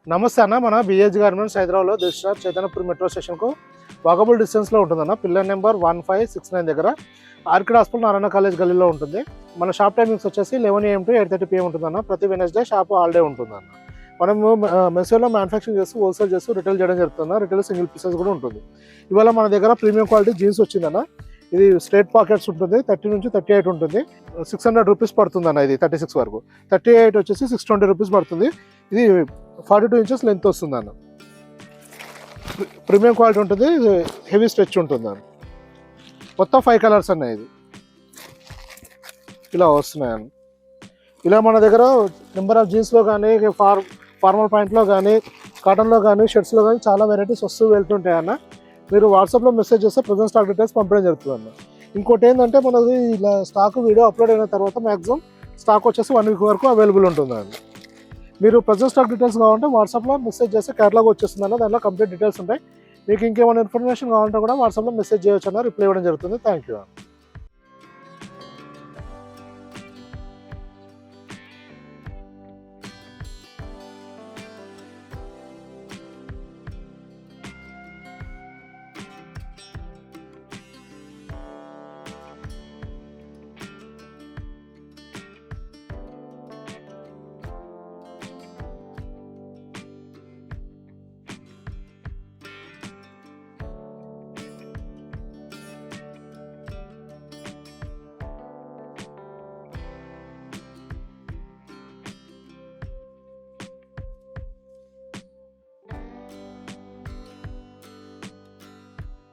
నమస్తే అన్న. మన బిఏజ్ గార్మెంట్స్ హైదరాబాద్లో దిల్షాద్ చైతన్యపురి మెట్రో స్టేషన్కు వాకబుల్ డిస్టెన్స్లో ఉంటుందన్న. పిల్లర్ నెంబర్ 1569 దగ్గర ఆర్కిడ్ హాస్పిటల్ నారాయణ కాలేజ్ గల్లీలో ఉంటుంది. మన షాప్ టైమింగ్స్ వచ్చేసి 11 AM to 8:30 PM ఉంటుందన్న. ప్రతి వెనస్డే షాప్ హాలిడే ఉంటుందన్న. మనము మెస్వేలో మ్యానుఫ్యాక్చరింగ్ చేస్తూ హోల్సేల్ చేస్తూ రిటైల్ చేయడం జరుగుతుంది. రిటైల్ సింగిల్ పీసెస్ కూడా ఉంటుంది. ఇవాళ మన దగ్గర ప్రీమియం క్వాలిటీ జీన్స్ వచ్చిందన్న. ఇది స్ట్రేట్ పాకెట్స్ ఉంటుంది. 30 నుంచి 38 ఉంటుంది. 600 రూపీస్ పడుతుంది అన్న. ఇది 36 వరకు. 38 వచ్చేసి 620 రూపీస్ పడుతుంది. ఇది 42 ఇంచెస్ లెంత్ వస్తుంది అన్న. ప్రీమియం క్వాలిటీ ఉంటుంది. హెవీ స్ట్రెచ్ ఉంటుంది అన్న. మొత్తం 5 కలర్స్ అన్న. ఇది ఇలా వస్తున్నాయి అన్న. ఇలా మన దగ్గర నెంబర్ ఆఫ్ జీన్స్లో కానీ ఫార్మల్ ప్యాంట్లో కానీ కాటన్లో కానీ షర్ట్స్లో కానీ చాలా వెరైటీస్ వస్తూ వెళ్తుంటాయి అన్న. మీరు వాట్సాప్లో మెసేజ్ చేస్తే ప్రజెంట్ స్టాక్ డీటెయిల్స్ పంపడం జరుగుతుంది అన్న. ఇంకోటి ఏంటంటే మనది ఇలా స్టాక్ వీడియో అప్లోడ్ అయిన తర్వాత మ్యాక్సిమం స్టాక్ వచ్చేసి 1 వీక్ వరకు అవైలబుల్ ఉంటుంది అండి. మీరు ప్రజెంట్ స్టాక్ డీటెయిల్స్ కావాలంటే వాట్సాప్లో మెసేజ్ చేస్తే కేటలాగ్ వచ్చేస్తుంది అన్న. దాంట్లో కంప్లీట్ డీటెయిల్స్ ఉంటాయి. మీకు ఇంకేమైనా ఇన్ఫర్మేషన్ కావాలంటే కూడా వాట్సాప్లో మెసేజ్ చేయొచ్చు అన్న. రిప్లై ఇవ్వడం జరుగుతుంది. Thank you.